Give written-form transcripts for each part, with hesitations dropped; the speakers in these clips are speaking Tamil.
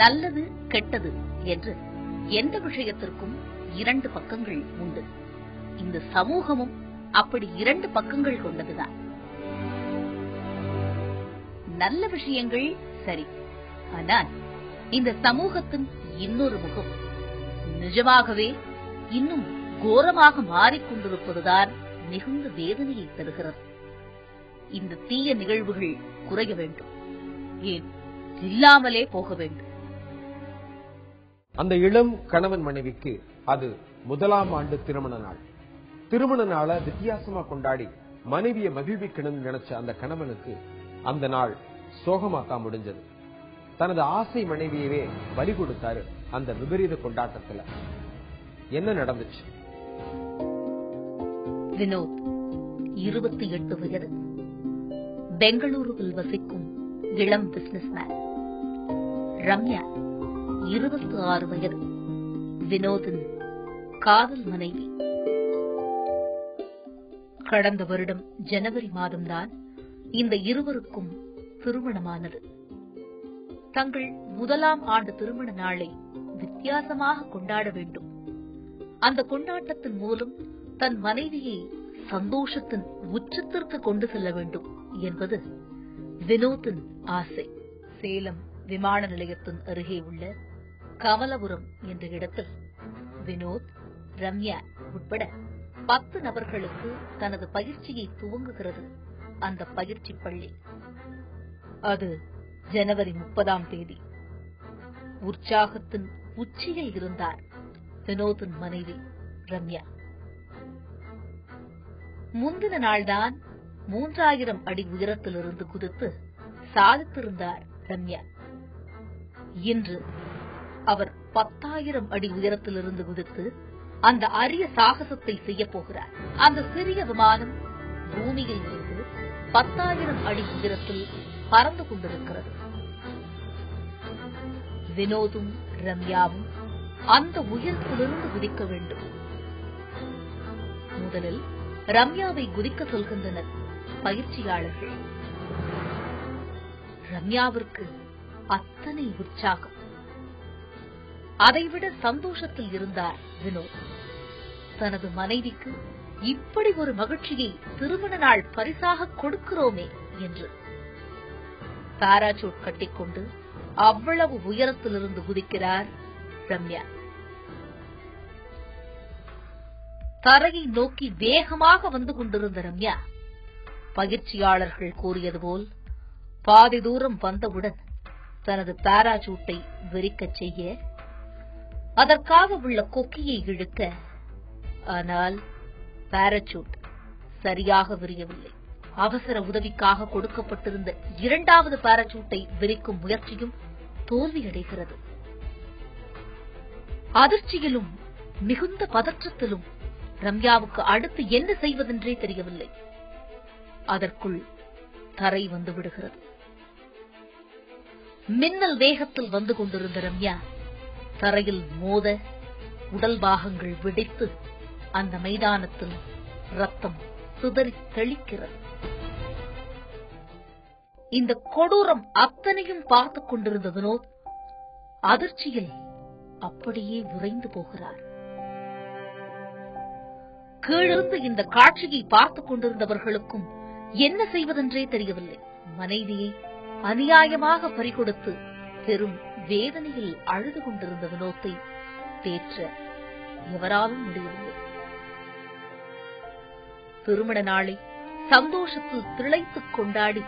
நல்லது கெட்டது என்று எந்த விஷயத்திற்கும் இரண்டு பக்கங்கள் உண்டு. இந்த சமூகமும் அப்படி இரண்டு பக்கங்கள் கொண்டதுதான். நல்ல விஷயங்கள் சரி, ஆனால் இந்த சமூகத்தின் இன்னொரு முகம் நிஜமாகவே இன்னும் கோரமாக மாறிக்கொண்டிருப்பதுதான் மிகுந்த வேதனையை தருகிறது. இந்த தீய நிகழ்வுகள் குறைய வேண்டும், ஏன் இல்லாமலே போக வேண்டும். அந்த இளம் கணவன் மனைவிக்கு அது முதலாம் ஆண்டு திருமண நாள். திருமண நாளை வித்தியாசமா கொண்டாடி மனைவியை மகிழ்விக்கணும்னு நினைச்ச அந்த கணவனுக்கு அந்த நாள் சோகமா தான் முடிஞ்சது. தனது ஆசை மனைவியவே பலி கொடுத்தாரு அந்த விபரீத கொண்டாட்டத்துல. என்ன நடந்துச்சு? வினோத் 28 வயது, பெங்களூருவில் வசிக்கும் இளம் பிசினஸ்மேன். ரம்யா 26 வயது, வினோதின் காதல் மனைவி. கடந்த வருடம் ஜனவரி மாதம்தான் இந்த இருவருக்கும் திருமணமானது. தங்கள் முதலாம் ஆண்டு திருமண நாளை வித்தியாசமாக கொண்டாட வேண்டும். அந்த கொண்டாட்டத்தின் மூலம் தன் மனைவியை சந்தோஷத்தின் உச்சத்திற்கு கொண்டு செல்ல வேண்டும் என்பது வினோத்தின் ஆசை. சேலம் விமான நிலையத்தின் அருகே உள்ள கமலபுரம் என்ற இடத்தில் வினோத், ரம்யா உட்பட 10 நபர்களுக்கு தனது பயிற்சியை துவங்குகிறது அந்த பயிற்சி பள்ளி. அது ஜனவரி 30ஆம் தேதி. உற்சாகத்தின் உச்சியில் இருந்தார் வினோத்தின் மனைவி ரம்யா. முந்தின நாள்தான் 3000 அடி உயரத்திலிருந்து குதித்து சாதித்திருந்தார் ரம்யா. இன்று அவர் 10,000 அடி உயரத்திலிருந்து குதித்து அந்த அரிய சாகசத்தை செய்ய போகிறார். அந்த சிறிய விமானம் பூமியில் இருந்து 10,000 அடி உயரத்தில் பறந்து கொண்டிருக்கிறது. வினோதும் ரம்யாவும் அந்த உயரத்திலிருந்து குதிக்க வேண்டும். முதலில் ரம்யாவை குதிக்க சொல்கின்றனர் பயிற்சியாளர்கள். ரம்யாவிற்கு அத்தனை உற்சாகம். அதைவிட சந்தோஷத்தில் இருந்தார் வினோத். தனது மனைவிக்கு இப்படி ஒரு மகிழ்ச்சியை திருமண நாள் பரிசாக கொடுக்கிறோமே என்று பாராசூட் கட்டிக்கொண்டு அவ்வளவு உயரத்திலிருந்து குதிக்கிறார் ரம்யா. தரையை நோக்கி வேகமாக வந்து கொண்டிருந்த ரம்யா பயிற்சியாளர்கள் கூறியது போல் பாதி தூரம் வந்தவுடன் தனது பாராசூட்டை விரிக்கச் செய்ய, அதற்காக உள்ள கொக்கியை இழுக்க, ஆனால் பாராசூட் சரியாக விரியவில்லை. அவசர உதவிக்காக கொடுக்கப்பட்டிருந்த 2வது பாராசூட்டை விரிக்கும் முயற்சியும் தோல்வியடைகிறது. அதிர்ச்சியிலும் மிகுந்த பதற்றத்திலும் ரம்யாவுக்கு அடுத்து என்ன செய்வதென்றே தெரியவில்லை. அதற்குள் தரை வந்து விடுகிறது. மின்னல் வேகத்தில் வந்து கொண்டிருந்த ரம்யா தரையில் மோத உடல் பாகங்கள் வெடித்து அந்த மைதானத்தில் ரத்தம் சிதறி தெளிக்கிறது. இந்த கொடூரம் அத்தனையும் பார்த்துக் கொண்டிருந்த வினோத் அதிர்ச்சியில் அப்படியே உறைந்து போகிறார். கீழிருந்து இந்த காட்சியை பார்த்துக் கொண்டிருந்தவர்களுக்கும் என்ன செய்வதென்றே தெரியவில்லை. மனைவியை அநியாயமாக பறிகொடுத்து பெரும் வேதனையில் அழுது கொண்டிருந்த வினோத்தை தேற்ற எவராலும் முடியவில்லை. திருமண நாளை சந்தோஷத்தில் திளைத்துக் கொண்டாடி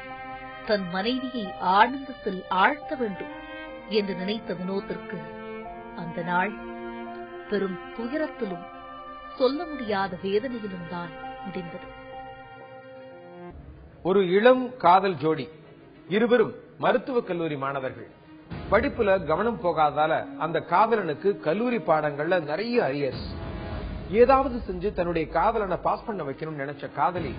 தன் மனைவியை ஆனந்தத்தில் ஆழ்த்த வேண்டும் என்று நினைத்த வினோத்திற்கு அந்த நாள் பெரும் துயரத்திலும் சொல்ல முடியாத வேதனையிலும் தான் முடிந்தது. ஒரு இளம் காதல் ஜோடி, இருவரும் மருத்துவக் கல்லூரி மாணவர்கள். படிப்புல கவனம் போகாதால அந்த காதலனுக்கு கல்லூரி பாடங்கள்ல நிறைய அரியர்ஸ். ஏதாவது செஞ்சு தன்னுடைய காதலனை பாஸ் பண்ண வைக்கணும்னு நினைச்ச காதலி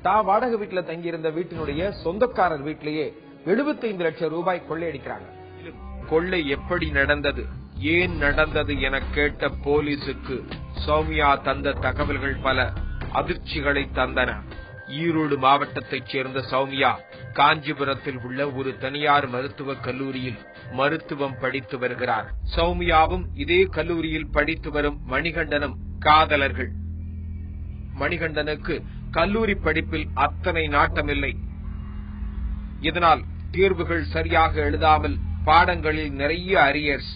தான் வாடகை வீட்டுல தங்கியிருந்த வீட்டினுடைய சொந்தக்காரர் வீட்டிலேயே 75 லட்சம் ரூபாய் கொள்ளையடிக்கிறாங்க. கொள்ளை எப்படி நடந்தது, ஏன் நடந்தது என கேட்ட போலீசுக்கு சௌமியா தந்த தகவல்கள் பல அதிர்ச்சிகளை தந்தன. ஈரோடு மாவட்டத்தைச் சேர்ந்த சௌமியா காஞ்சிபுரத்தில் உள்ள ஒரு தனியார் மருத்துவக் கல்லூரியில் மருத்துவம் படித்து வருகிறார். சௌமியாவும் இதே கல்லூரியில் படித்து வரும் மணிகண்டனும் காதலர்கள். மணிகண்டனுக்கு கல்லூரி படிப்பில் அத்தனை நாட்டமில்லை. இதனால் தேர்வுகள் சரியாக எழுதாமல் பாடங்களில் நிறைய அரியர்ஸ்.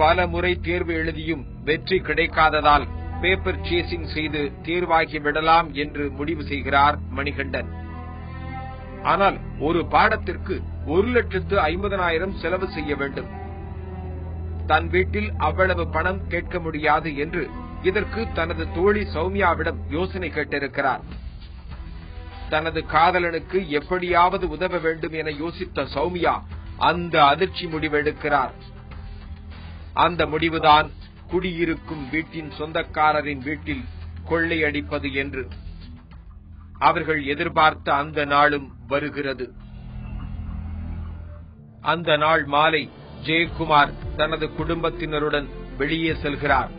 பல முறை தேர்வு எழுதியும் வெற்றி கிடைக்காததால் பேப்பர் சேசிங் செய்து தேர்வாகி விடலாம் என்று முடிவு செய்கிறார் மணிகண்டன். ஆனால் ஒரு பாடத்திற்கு 1,50,000 செலவு செய்ய வேண்டும். தன் வீட்டில் அவ்வளவு பணம் கேட்க முடியாது என்று இதற்கு தனது தோழி சௌமியாவிடம் யோசனை கேட்டிருக்கிறார். தனது காதலனுக்கு எப்படியாவது உதவ வேண்டும் என யோசித்த சௌமியா அந்த அதிர்ச்சி முடிவெடுக்கிறார். அந்த முடிவுதான் குடியிருக்கும் வீட்டின் சொந்தக்காரரின் வீட்டில் கொள்ளையடிப்பது என்று. அவர்கள் எதிர்பார்த்த அந்த நாளும் வருகிறது. அந்த நாள் மாலை ஜெயக்குமார் தனது குடும்பத்தினருடன் வெளியே செல்கிறார்.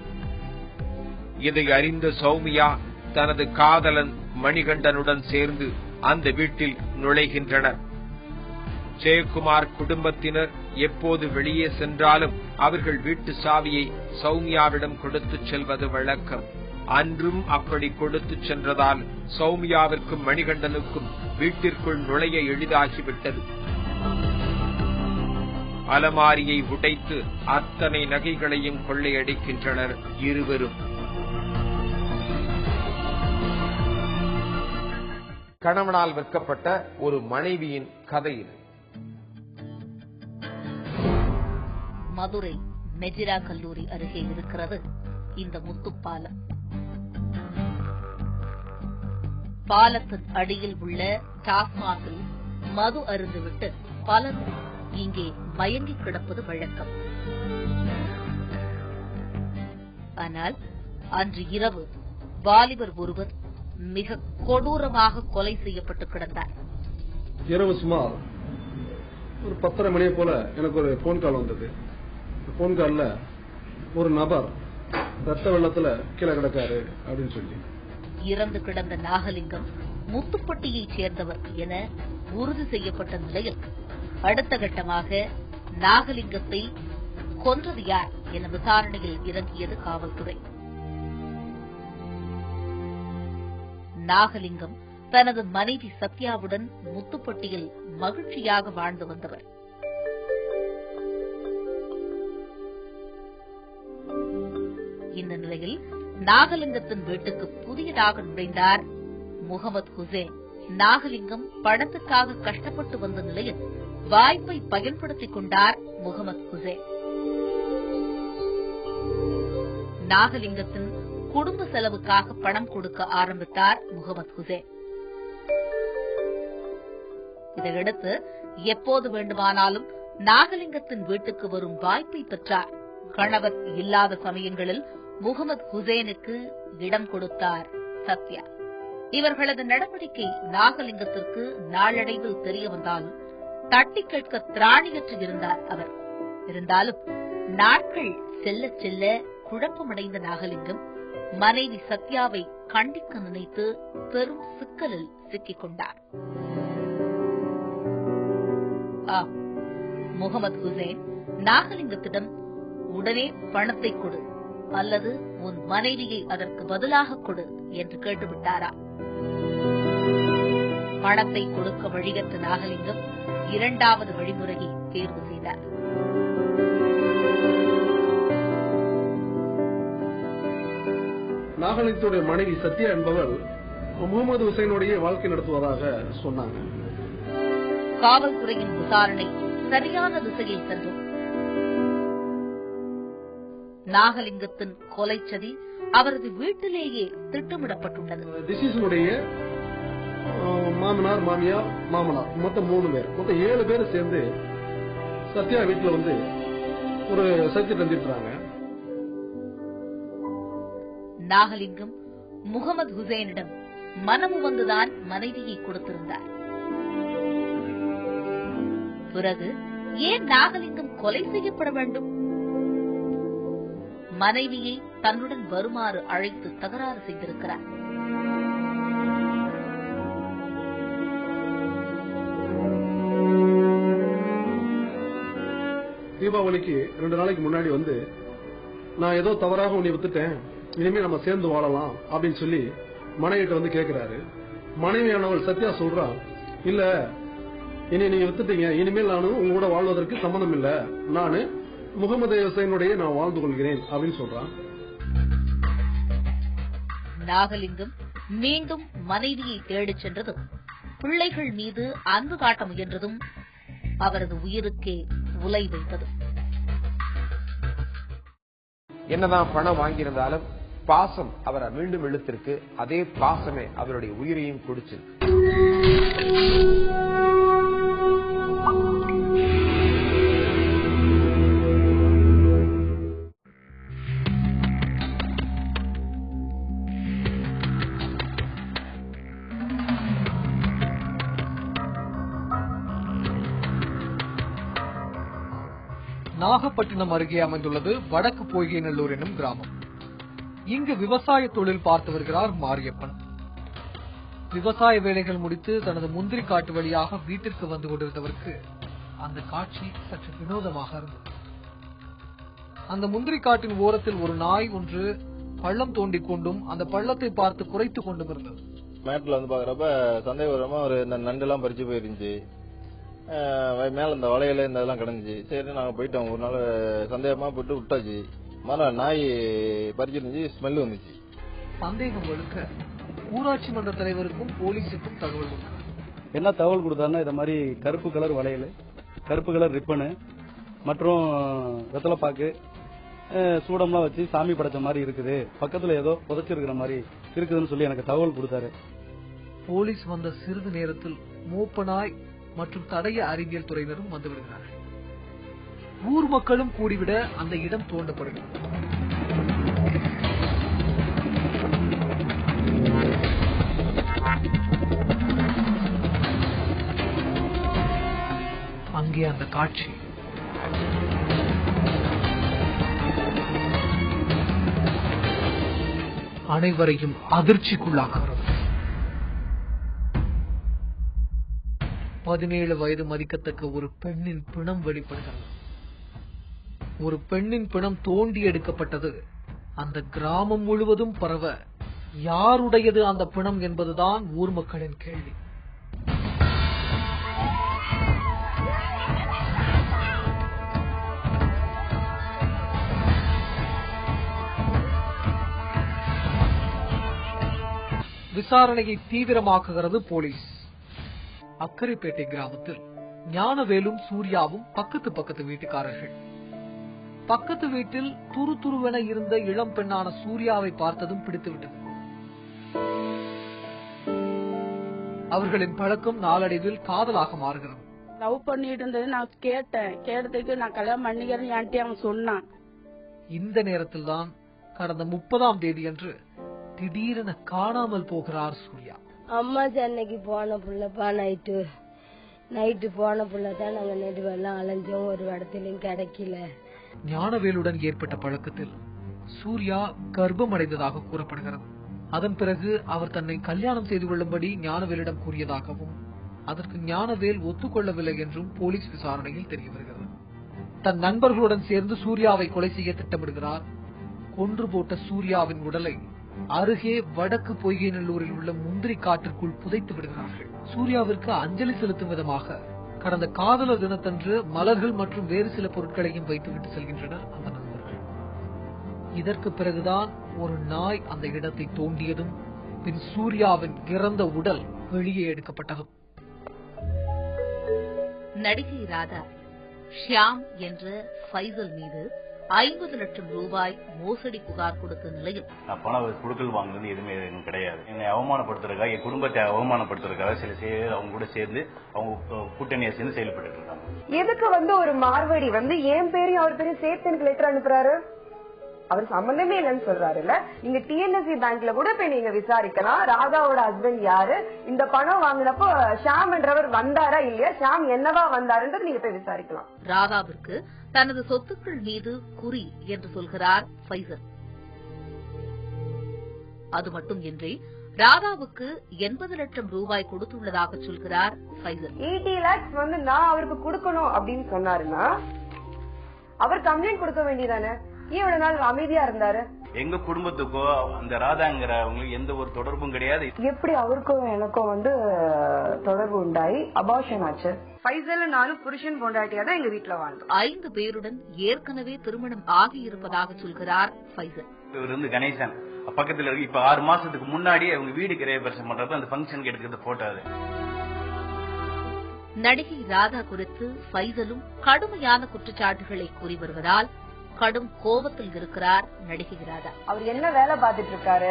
இதை அறிந்த சௌமியா தனது காதலன் மணிகண்டனுடன் சேர்ந்து அந்த வீட்டில் நுழைகின்றனர். ஜெயக்குமார் குடும்பத்தினர் எப்போது வெளியே சென்றாலும் அவர்கள் வீட்டு சாவியை சௌமியாவிடம் கொடுத்துச் செல்வது வழக்கம். அன்றும் அப்படி கொடுத்துச் சென்றதால் சௌமியாவிற்கும் மணிகண்டனுக்கும் வீட்டிற்குள் நுழைய எளிதாகிவிட்டது. அலமாரியை உடைத்து அத்தனை நகைகளையும் கொள்ளையடிக்கின்றனர் இருவரும். கணவனால் விற்கப்பட்ட ஒரு மனைவியின் கதை இது. மதுரை மெஜிரா கல்லூரி அருகே இருக்கிறது இந்த முத்துப்பாலம். பாலத்தின் அடியில் உள்ள டாஸ்மாகில் மது அருந்துவிட்டு பலர் இங்கே மயங்கி கிடப்பது வழக்கம். ஆனால் அன்று இரவு வாலிபர் ஒருவர் மிக கொடூரமாக கொலை செய்யப்பட்டு கிடந்தார். இரவு சுமார் ஒரு 10:30 மணியை போல எனக்கு ஒரு போன் கால் வந்தது. போன் கால்ல ஒரு நபர் ரத்த வெள்ளத்துல கீழே கிடக்காரு அப்படின்னு சொல்லி. இறந்து கிடந்த நாகலிங்கம் முத்துப்பட்டியைச் சேர்ந்தவர் என உறுதி செய்யப்பட்ட நிலையில் அடுத்த கட்டமாக நாகலிங்கத்தை கொன்றது யார் என விசாரணையில் இறங்கியது காவல்துறை. நாகலிங்கம் தனது மனைவி சத்யாவுடன் முத்துப்பட்டியில் மகிழ்ச்சியாக வாழ்ந்து வந்தவர். இந்த நிலையில் நாகலிங்கத்தின் வீட்டுக்கு புதியதாக நுழைந்தார் முகமது ஹுசேன். நாகலிங்கம் பணத்துக்காக கஷ்டப்பட்டு வந்த நிலையில் வாய்ப்பை பயன்படுத்திக் கொண்டார் முகமது ஹுசேன். நாகலிங்கத்தின் குடும்ப செலவுக்காக பணம் கொடுக்க ஆரம்பித்தார் முகமது ஹுசேன். இதையடுத்து எப்போது வேண்டுமானாலும் நாகலிங்கத்தின் வீட்டுக்கு வரும் வாய்ப்பை பெற்றார். கணவர் இல்லாத சமயங்களில் முகமது ஹுசேனுக்கு இடம் கொடுத்தார் சத்யா. இவர்களது நடவடிக்கை நாகலிங்கத்திற்கு நாளடைவில் தெரிய வந்தாலும் தட்டி கேட்க திராணியற்று இருந்தார் அவர். இருந்தாலும் நாட்கள் செல்ல செல்ல குழப்பமடைந்த நாகலிங்கம் மனைவி சத்யாவை கண்டிக்க நினைத்து பெரும் சிக்கலில் சிக்கிக் கொண்டார். முகமது ஹுசேன் நாகலிங்கத்திடம் உடனே பணத்தை கொடு அல்லது உன் மனைவியை அதற்கு பதிலாக கொடு என்று கேட்டுவிட்டாரா? பணத்தை கொடுக்க வழியற்ற நாகலிங்கம் இரண்டாவது வழிமுறையை தேர்வு செய்தார். நாகலிங்கத்துடைய மனைவி சத்யா என்பவர் முகமது ஹுசைனுடைய வாழ்க்கை நடத்துவதாக சொன்னாங்க. காவல்துறையின் விசாரணை சரியான திசையில் சென்றும் நாகலிங்கத்தின் கொலை சதி அவரது வீட்டிலேயே திட்டமிடப்பட்டுள்ளது. டிசீசனுடைய மாமனார், மாமியார், மாமனார் மொத்தம் 3 பேர், மொத்தம் 7 பேர் சேர்ந்து சத்யா வீட்டுல வந்து ஒரு சர்ச்சை தந்திருக்கிறாங்க. நாகலிங்கம் முகமது ஹுசேனிடம் மனமு வந்துதான் மனைவியை கொடுத்திருந்தார். பிறகு ஏன் நாகலிங்கம் கொலை செய்யப்பட வேண்டும்? மனைவியை தன்னுடன் வருமாறு அழைத்து தகராறு செய்திருக்கிறார். தீபாவளிக்கு 2 நாளைக்கு முன்னாடி வந்து நான் ஏதோ தவறாக உன்னை வித்துட்டேன், இனிமே நம்ம சேர்ந்து வாழலாம் அப்படின்னு சொல்லி மனைவிட்ட வந்து கேட்கிறாரு. மனைவியானவள் சத்யா சொல்றா, இல்ல இனி நீங்க வித்துட்டீங்க, இனிமேல் நானும் உங்க கூட வாழ்வதற்கு சம்மந்தம் இல்ல, நானு முகமது ஹுசைனுடைய நான் வாழ்ந்து கொள்கிறேன் அப்படின்னு சொல்றான். நாகலிங்கம் மீண்டும் மனைவியை தேடிச் சென்றதும் பிள்ளைகள் மீது அன்பு காட்ட முயன்றதும் அவரது உயிருக்கே உலை வைத்தது. என்னதான் பணம் வாங்கியிருந்தாலும் பாசம் அவரை மீண்டும் இழுத்திருக்கு. அதே பாசமே அவருடைய உயிரையும் குடிச்சு. நாகப்பட்டினம் அருகே அமைந்துள்ளது வடக்கு பொய்கைநல்லூர் என்னும் கிராமம். இங்கு விவசாய தொழில் பார்த்து வருகிறார் மாரியப்பன். விவசாய வேலைகள் முடித்து தனது முந்திரி காட்டு வழியாக வீட்டிற்கு வந்து கொண்டிருந்தவருக்கு அந்த காட்சி சற்று வினோதமாக இருந்தது. அந்த முந்திரி காட்டின் ஓரத்தில் ஒரு நாய் ஒன்று பள்ளம் தோண்டிக் கொண்டும் அந்த பள்ளத்தை பார்த்து குறைத்துக் கொண்டும் இருந்தது. மேட்டில் வந்து பாக்குறப்ப சந்தேகமா ஒரு இந்த நண்டெல்லாம் பறிச்சு போயிருந்துச்சு. மேல இந்த வளையல இந்த இதெல்லாம் கிடந்துச்சு. சரி நாங்க போயிட்டோம். ஒரு நாள் சந்தேகமா போயிட்டு விட்டாச்சு. மரம் நாய் பறிச்சிருந்துச்சு, ஸ்மெல் வந்துச்சு. சந்தேகம் வலுக்க ஊராட்சி மன்ற தலைவருக்கும் போலீஸுக்கும் தகவல் கொடுத்தார். என்ன தகவல் கொடுத்தாருன்னா, இந்த மாதிரி கருப்பு கலர் வளையல், கருப்பு கலர் ரிப்பனு மற்றும் வெத்தலைப்பாக்கு சூடம்லாம் வச்சு சாமி படைச்ச மாதிரி இருக்குது, பக்கத்துல ஏதோ புதைச்சிருக்கிற மாதிரி இருக்குதுன்னு சொல்லி எனக்கு தகவல் கொடுத்தாரு. போலீஸ் வந்த சிறிது நேரத்தில் மோப்பனாய் மற்றும் தடய அறிவியல் துறையினரும் வந்துவிடுகிறார்கள். ஊர் மக்களும் கூடிவிட அந்த இடம் தோண்டப்படுகிறது. அங்கே அந்த காட்சி அனைவரையும் அதிர்ச்சிக்குள்ளாக்குகிறது. 17 வயது மதிக்கத்தக்க ஒரு பெண்ணின் பிணம் வெளிப்படுகிறது. ஒரு பெண்ணின் பிணம் தோண்டி எடுக்கப்பட்டது அந்த கிராமம் முழுவதும் பரவ, யாருடையது அந்த பிணம் என்பதுதான் ஊர் மக்களின் கேள்வி. விசாரணையை தீவிரமாக்குகிறது போலீஸ். அக்கரைப்பேட்டை கிராமத்தில் ஞானவேலும் சூர்யாவும் பக்கத்து வீட்டுக்காரர்கள். பக்கத்து வீட்டில் துருதுருவென இருந்த இளம் பெண்ணான சூர்யாவை பார்த்ததும் பிடித்துவிட்டது. அவர்களின் பழக்கம் நாளடைவில் காதலாக மாறுகிறது. லவ் பண்ணிட்டு இருந்தது நான் கேட்டதுக்கு நான் கல்யாணம் பண்ணிக்கிறேன் என்கிட்ட அவன் சொன்னான். இந்த நேரத்தில் தான் கடந்த 30ஆம் தேதியன்று திடீரென காணாமல் போகிறார் சூர்யா. அம்மா சென்னைக்கு போன புள்ளப்பா, நைட்டு போன புள்ளதான் நாங்க நெடுவெல்லாம் அலைஞ்சோம், ஒரு இடத்துலயும் கிடைக்கல. ஞானவேலுடன் ஏற்பட்ட பழக்கத்தில் சூர்யா கர்ப்பம் அடைந்ததாக கூறப்படுகிறது. அதன் பிறகு அவர் தன்னை கல்யாணம் செய்து கொள்ளும்படி ஞானவேலிடம் கூறியதாகவும் அதற்கு ஞானவேல் ஒத்துக்கொள்ளவில்லை என்றும் போலீஸ் விசாரணையில் தெரிய வருகிறது. தன் நண்பர்களுடன் சேர்ந்து சூர்யாவை கொலை செய்ய திட்டமிடுகிறார். கொன்று போட்ட சூர்யாவின் உடலை அருகே வடக்கு பொய்கைநல்லூரில் உள்ள முந்திரி காட்டிற்குள் புதைத்து விடுகிறார்கள். சூர்யாவிற்கு அஞ்சலி செலுத்தும் விதமாக கடந்த காதலர் தினத்தன்று மலர்கள் மற்றும் வேறு சில பொருட்களையும் வைத்துவிட்டு செல்கின்றனர் அந்த நண்பர்கள். இதற்கு பிறகுதான் ஒரு நாய் அந்த இடத்தை தோண்டியதும் பின் சூர்யாவின் இறந்த உடல் வெளியே எடுக்கப்பட்டதும். நடிகை ராதா ஷியாம் என்ற ஃபைசல் மீது 50 லட்சம் ரூபாய் மோசடி புகார் கொடுத்த நிலையில் நான் பணம் கொடுக்கல் வாங்குறது எதுவுமே கிடையாது. என்னை அவமானப்படுத்துறதுக்காக, என் குடும்பத்தை அவமானப்படுத்துறதுக்காக சில அவங்க கூட சேர்ந்து அவங்க கூட்டணியை சேர்ந்து செயல்பட்டு இருக்காங்க. எதுக்கு ஒரு மார்வாடி என் பேரையும் அவர் பேரையும் சேர்த்து எனக்கு லெட்டர் அனுப்புறாரு? அவர் சம்பந்தமே இல்லைன்னு சொல்றாருல்ல. நீங்க டிஎன்எஸ்சி பேங்க்ல கூட போய் நீங்க விசாரிக்கலாம். ராதாவோட ஹஸ்பண்ட் யாரு, இந்த பணம் வாங்கினப்போ ஷாம் என்றவர் வந்தாரா இல்லையா, ஷாம் என்னவா வந்தாருன்றது நீங்க போய் விசாரிக்கலாம். ராதாவிற்கு தனது சொத்துக்கள் மீது குறி என்று சொல்கிறார் ஃபைசல். அது மட்டுமின்றி ராதாவுக்கு 80 லட்சம் ரூபாய் கொடுத்துள்ளதாக சொல்கிறார் ஃபைசல். 80 lakhs நான் அவருக்கு கொடுக்கணும் அப்படின்னு சொன்னாருன்னா அவர் கம்ப்ளைண்ட் கொடுக்க வேண்டியதானே? ஏன் இவ்வளவு நாள் அமைதியா இருந்தாரு? எங்க குடும்பத்துக்கோ அந்த ராதாங்கிறவங்களுக்கு எந்த ஒரு தொடர்பும் கிடையாது. எப்படி அவருக்கும் எனக்கும் தொடர்பு உண்டாயி அபார்ஷன் ஆச்சு? ஃபைசல் நானும் புருஷன் பொண்டாட்டியா தான் எங்க வீட்டுல வாழ்ந்தோம். 5 பேருடன் ஏற்கனவே திருமணம் ஆகியிருப்பதாக சொல்கிறார் ஃபைசல். இவர் கணேசன் பக்கத்துல இருக்கு. இப்ப 6 மாசத்துக்கு முன்னாடி அவங்க வீடு கிரயபரிசம் பண்றப்ப அந்த பங்கனுக்கு எடுக்கிறது போட்டோ. அது நடிகை ராதா குறித்து ஃபைசலும் கடுமையான குற்றச்சாட்டுகளை கூறி வருவதால் கடும் கோபத்தில் இருக்கிறார் நடிகை ராதா. அவர் என்ன வேலை பார்த்துட்டு இருக்காரு,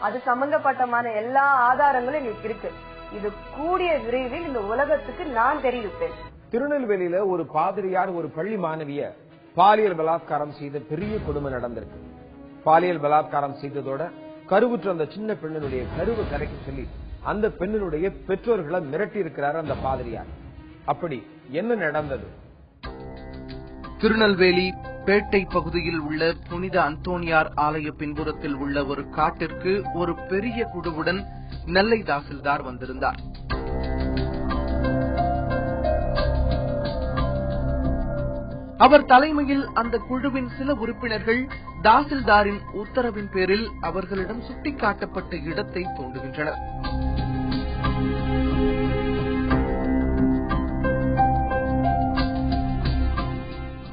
அது சம்பந்தப்பட்டமான எல்லா ஆதாரங்களும் எங்களுக்கு இருக்கு. இது கூடிய விரைவில் இந்த உலகத்துக்கு நான் தெரிவிப்பேன். திருநெல்வேலியில ஒரு பாதிரியார் ஒரு பள்ளி மாணவிய பாலியல் பலாத்காரம் செய்த பெரிய கொடுமை நடந்திருக்கு. பாலியல் பலாத்காரம் செய்ததோட கருவுற்ற அந்த சின்ன பெண்ணினுடைய கருவை கரைக்க சொல்லி அந்த பெண்ணினுடைய பெற்றோர்களை மிரட்டி இருக்கிறார் அந்த பாதிரியார். அப்படி என்ன நடந்தது? திருநெல்வேலி பேட்டை பகுதியில் உள்ள புனித அந்தோணியார் ஆலய பின்புறத்தில் உள்ள ஒரு காட்டிற்கு ஒரு பெரிய குழுவுடன் நெல்லை தாசில்தார் வந்திருந்தார். அவர் தலைமையில் அந்த குழுவின் சில உறுப்பினர்கள் தாசில்தாரின் உத்தரவின் பேரில் அவர்களிடம் சுட்டிக்காட்டப்பட்ட இடத்தை தோண்டுகின்றனர்.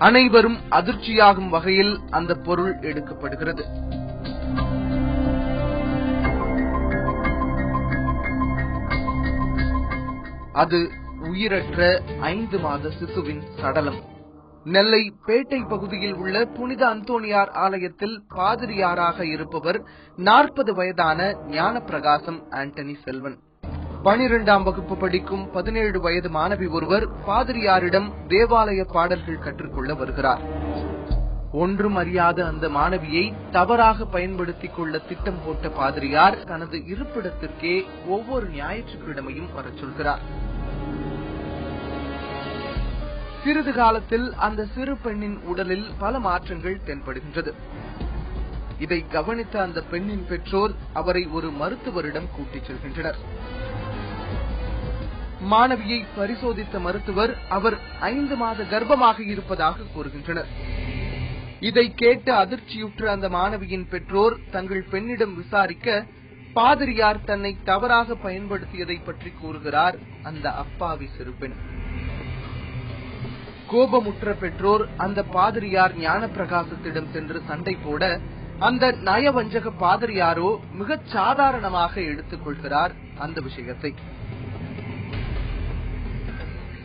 அனைவரும் அதிர்ச்சியாகும் வகையில் அந்த பொருள் எடுக்கப்படுகிறது. அது உயிரற்ற 5 மாத சிசுவின் சடலம். நெல்லை பேட்டை பகுதியில் உள்ள புனித அந்தோணியார் ஆலயத்தில் பாதிரியாராக இருப்பவர் 40 வயதான ஞானப்பிரகாசம் ஆண்டனி செல்வன். 12ஆம் வகுப்பு படிக்கும் 17 வயது மாணவி ஒருவர் பாதிரியாரிடம் தேவாலய பாடல்கள் கற்றுக்கொள்ள வருகிறார். ஒன்றும் அறியாத அந்த மாணவியை தவறாக பயன்படுத்திக் கொள்ள திட்டம் போட்ட பாதிரியார் தனது இருப்பிடத்திற்கே ஒவ்வொரு ஞாயிற்றுக்கிழமையும் வரச் சொல்கிறார். சிறிது காலத்தில் அந்த சிறு பெண்ணின் உடலில் பல மாற்றங்கள் தென்படுகின்றது. இதை கவனித்த அந்த பெண்ணின் பெற்றோர் அவரை ஒரு மருத்துவரிடம் கூட்டிச் செல்கின்றனர். மாணவியை பரிசோதித்த மருத்துவர் அவர் 5 மாத கர்ப்பமாக இருப்பதாக கூறுகின்றனர். இதை கேட்டு அதிர்ச்சியுற்ற அந்த மாணவியின் பெற்றோர் தங்கள் பெண்ணிடம் விசாரிக்க பாதிரியார் தன்னை தவறாக பயன்படுத்தியதை பற்றி கூறுகிறார் அந்த அப்பாவி சிறு பெண். கோபமுற்ற பெற்றோர் அந்த பாதிரியார் ஞானப்பிரகாசத்திடம் சென்று சண்டை போட அந்த நயவஞ்சக பாதிரியாரோ மிகச் சாதாரணமாக எடுத்துக் கொள்கிறார் அந்த விஷயத்தை.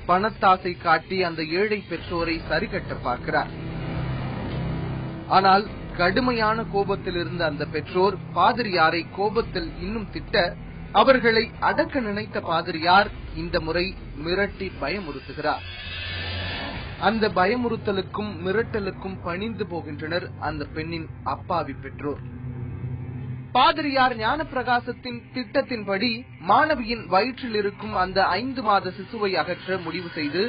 பணத்தாசை காட்டி அந்த ஏழை பெற்றோரை சரிகட்ட பார்க்கிறார். ஆனால் கடுமையான கோபத்தில் இருந்த அந்த பெற்றோர் பாதிரியாரை கோபத்தில் இன்னும் திட்ட அவர்களை அடக்க நினைத்த பாதிரியார் இந்த முறை மிரட்டி பயமுறுத்துகிறார். அந்த பயமுறுத்தலுக்கும் மிரட்டலுக்கும் பணிந்து போகின்றனர் அந்த பெண்ணின் அப்பாவி பெற்றோர். பாதிரியார் ஞானப்பிரகாசத்தின் திட்டத்தின்படி மாணவியின் வயிற்றில் இருக்கும் அந்த 5 மாத சிசுவை அகற்ற முடிவு செய்து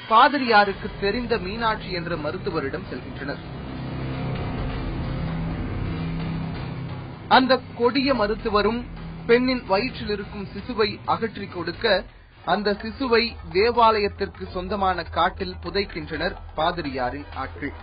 பாதிரியாருக்கு தெரிந்த மீனாட்சி என்ற மருத்துவரிடம் செல்கின்றனர். அந்த கொடிய மருத்துவரும் பெண்ணின் வயிற்றில் இருக்கும் சிசுவை அகற்றிக் கொடுக்க அந்த சிசுவை தேவாலயத்திற்கு சொந்தமான காட்டில் புதைக்கின்றனர் பாதிரியாரின் ஆட்கள்.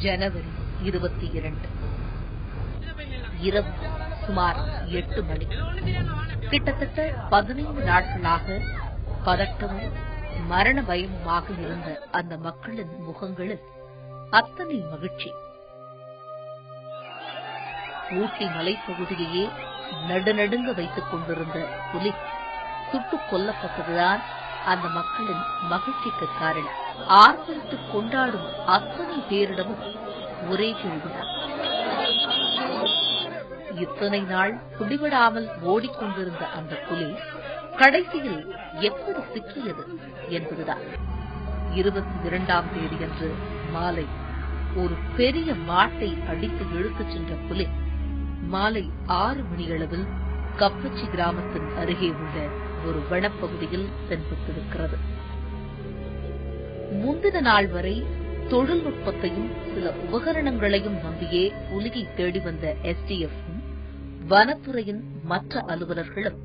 ஜனவரி 22 இரவு சுமார் 8 மணி. கிட்டத்தட்ட 15 நாட்களாக பதட்டமும் மரண பயமுமாக இருந்த அந்த மக்களின் முகங்களில் அத்தனை மகிழ்ச்சி. ஊட்டி மலைப்பகுதியையே நடுநடுங்க வைத்துக் கொண்டிருந்த புலி சுட்டுக் கொல்லப்பட்டதுதான் அந்த மக்களின் மகிழ்ச்சிக்கு காரணம். ஆர்ப்பரித்துக் கொண்டாடும் அத்தனை பேரிடமும் ஒரே கேள்விதான், இத்தனை நாள் பிடிபடாமல் ஓடிக்கொண்டிருந்த அந்த புலி கடைசியில் எப்படி சிக்கியது என்பதுதான். 22ஆம் தேதியன்று மாலை ஒரு பெரிய மாட்டை அடித்து இழுத்துச் சென்ற புலி மாலை 6 மணியளவில் கப்பச்சி கிராமத்தின் அருகே உள்ள ஒரு வனப்பகுதியில் தென்பட்டிருக்கிறது. முந்தின நாள் வரை தொழில்நுட்பத்தையும் சில உபகரணங்களையும் நம்பியே புலியை தேடி வந்த எஸ்டிஎஃப்பும் வனத்துறையின் மற்ற அலுவலர்களும்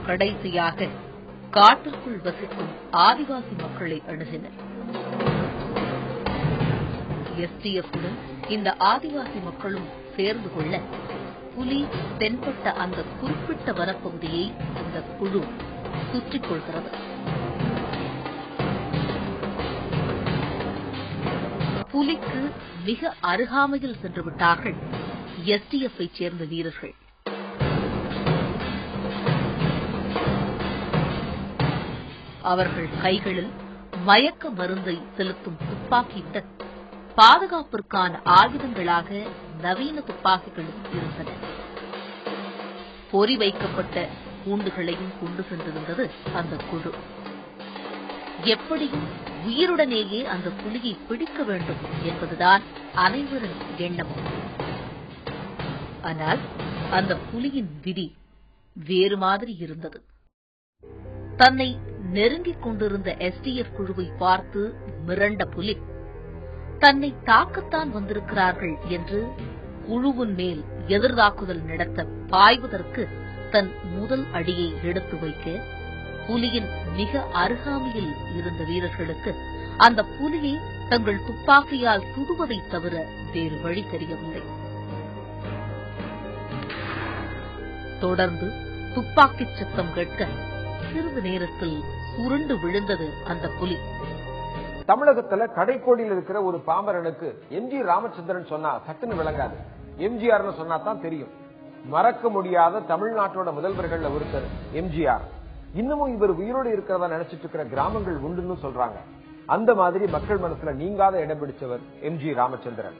கடைசியாக காட்டுக்குள் வசிக்கும் ஆதிவாசி மக்களை அணுகினர். எஸ்டிஎஃப்புடன் இந்த ஆதிவாசி மக்களும் சேர்ந்து கொள்ள புலி தென்பட்ட அந்த குறிப்பிட்ட வனப்பகுதியை இந்த குழு சுற்றிக் கொள்கிறது. புலிக்கு மிக அருகாமையில் சென்று விட்டார்கள் எஸ்டிஎஃப்பை சேர்ந்த வீரர்கள். அவர்கள் கைகளில் மயக்க மருந்தை செலுத்தும் துப்பாக்கியுடன் பாதுகாப்பிற்கான ஆயுதங்களாக நவீன துப்பாக்கிகளும் இருந்தன. பொறி வைக்கப்பட்ட கூண்டுகளையும் கொண்டு சென்றிருந்தது அந்த குழு. எப்படியும் உயிருடனேயே அந்த புலியை பிடிக்க வேண்டும் என்பதுதான் அனைவரின் எண்ணமும். ஆனால் அந்த புலியின் விதி வேறு மாதிரி இருந்தது. தன்னை நெருங்கிக் கொண்டிருந்த எஸ்டிஎஃப் குழுவை பார்த்து மிரண்ட புலி தன்னை தாக்கத்தான் வந்திருக்கிறார்கள் என்று குழுவின் மேல் எதிர்தாக்குதல் நடத்த பாய்வதற்கு தன் முதல் அடியை எடுத்து வைக்க புலியின் மிக அருகாமையில் இருந்த வீரர்களுக்கு அந்த புலியை தங்கள் துப்பாக்கியால் சுடுவதைத் தவிர வேறு வழி தெரியவில்லை. தொடர்ந்து துப்பாக்கிச் சத்தம் கேட்க சிறிது நேரத்தில் சுருண்டு விழுந்தது அந்த புலி. தமிழகத்துல கடைக்கோடியில் இருக்கிற ஒரு பாமரனுக்கு எம்ஜி ராமச்சந்திரன் சொன்னா சட்டுன்னு விளங்காது. எம்ஜிஆர்னு சொன்னா தான் தெரியும். மறக்க முடியாத தமிழ்நாட்டோட முதல்வர்கள் ஒருத்தர் எம்ஜிஆர். இன்னமும் இவர் உயிரோடு இருக்கிறதா நினைச்சிட்டு இருக்கிற கிராமங்கள் உண்டுன்னு சொல்றாங்க. அந்த மாதிரி மக்கள் மனசுல நீங்காத இடம் பிடிச்சவர் எம்ஜி ராமச்சந்திரன்.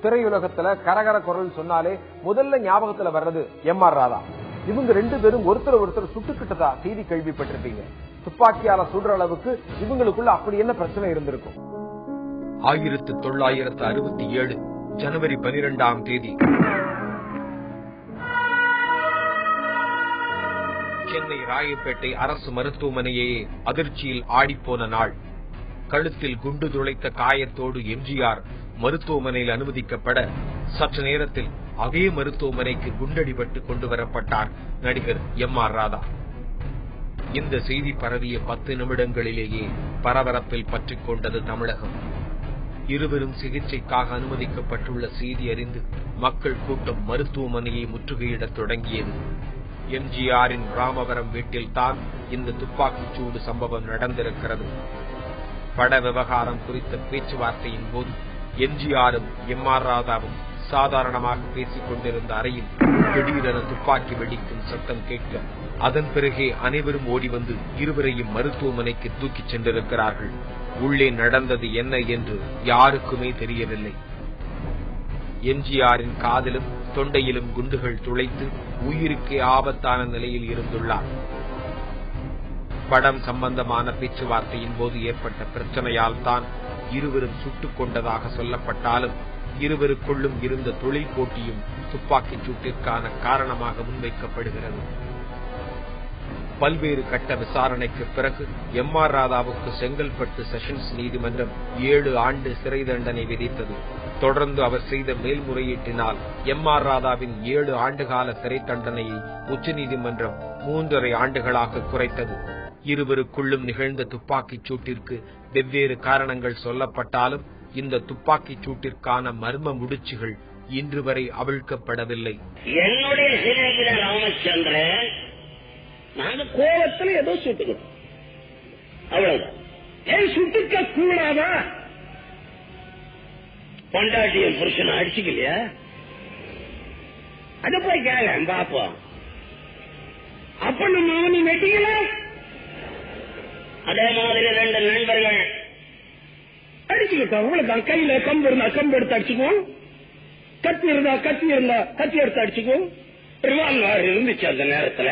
திரையுலகத்துல கரகர குரல் சொன்னாலே முதல்ல ஞாபகத்துல வர்றது எம்ஆர் ராதா. இவங்க ரெண்டு பேரும் ஒருத்தர் சுட்டுக்கிட்டதா செய்தி கேள்விப்பட்டிருப்பீங்க. துப்பாக்கியால சுடுற அளவுக்கு இவங்களுக்குள்ள அப்படி என்ன பிரச்சனை இருந்திருக்கும்? 1967 ஜனவரி 12ஆம் தேதி சென்னை ராயப்பேட்டை அரசு மருத்துவமனையே அதிர்ச்சியில் ஆடிப்போன நாள். கழுத்தில் குண்டு துளைத்த காயத்தோடு எம்ஜிஆர் மருத்துவமனையில் அனுமதிக்கப்பட சற்று நேரத்தில் அதே மருத்துவமனைக்கு குண்டடிபட்டு கொண்டு வரப்பட்டார் நடிகர் எம்ஆர் ராதா. இந்த செய்தி பரவிய 10 நிமிடங்களிலேயே பரபரப்பில் பற்றிக் கொண்டது தமிழகம். இருவரும் சிகிச்சைக்காக அனுமதிக்கப்பட்டுள்ள செய்தி அறிந்து மக்கள் கூட்டம் மருத்துவமனையை முற்றுகையிடத் தொடங்கியது. எம்ஜிஆரின் ராமவரம் வீட்டில் தான் இந்த துப்பாக்கிச் சூடு சம்பவம் நடந்திருக்கிறது. பட விவகாரம் குறித்த பேச்சுவார்த்தையின் போது எம்ஜிஆரும் எம்ஆர் ராதாவும் சாதாரணமாக பேசிக் கொண்டிருந்த அறையில் திடீரென துப்பாக்கி வெடிக்கும் சத்தம் கேட்க அதன் பிறகே அனைவரும் ஓடி வந்து இருவரையும் மருத்துவமனைக்கு தூக்கிச் சென்றிருக்கிறார்கள். உள்ளே நடந்தது என்ன என்று யாருக்குமே தெரியவில்லை. எம்ஜிஆரின் காதிலும் தொண்டையிலும் குண்டுகள் துளைத்து உயிருக்கே ஆபத்தான நிலையில் இருந்துள்ளார். படம் சம்பந்தமான பேச்சுவார்த்தையின் போது ஏற்பட்ட பிரச்சனையால் தான் இருவரும் சுட்டுக் கொண்டதாக சொல்லப்பட்டாலும் இருவருக்குள்ளும் இருந்த தொழில் போட்டியும் துப்பாக்கிச் சூட்டிற்கான காரணமாக முன்வைக்கப்படுகிறது. பல்வேறு கட்ட விசாரணைக்கு பிறகு எம்ஆர் ராதாவுக்கு செங்கல்பட்டு செஷன்ஸ் நீதிமன்றம் 7 ஆண்டு சிறை தண்டனை விதித்தது. தொடர்ந்து அவர் செய்த மேல்முறையீட்டினால் எம்ஆர் ராதாவின் 7 ஆண்டுகால சிறை தண்டனையை உச்சநீதிமன்றம் 3.5 ஆண்டுகளாக குறைத்தது. இருவருக்குள்ளும் நிகழ்ந்த துப்பாக்கிச் சூட்டிற்கு வெவ்வேறு காரணங்கள் சொல்லப்பட்டாலும் இந்த துப்பாக்கிச் சூட்டிற்கான மர்ம முடிச்சுகள் இன்று வரை அவிழ்க்கப்படவில்லை. என்னுடைய சிநேகிதர் ராமச்சந்திரன் நாங்க கோபத்துல ஏதோ சுட்டுக்கிறோம், அவ்வளவுதான். ஏன் சுட்டுக்க கூடாதா? பொண்டாட்டியும் புருஷனை அடிச்சுக்கலையா? அத போய் கேள பாப்போம். அப்ப நம்ம அவனை வெட்டிக்கல. அதே மாதிரி 2 நண்பர்கள் அடிச்சுக்கிட்டோம். அவ்வளவுதான். கையில கம்பு இருந்தா கம்பு எடுத்து அடிச்சுக்குவோம், கத்தி இருந்தா கத்தி எடுத்து அடிச்சுக்குவோம். ரிவால்வர் இருந்துச்சு அந்த நேரத்துல.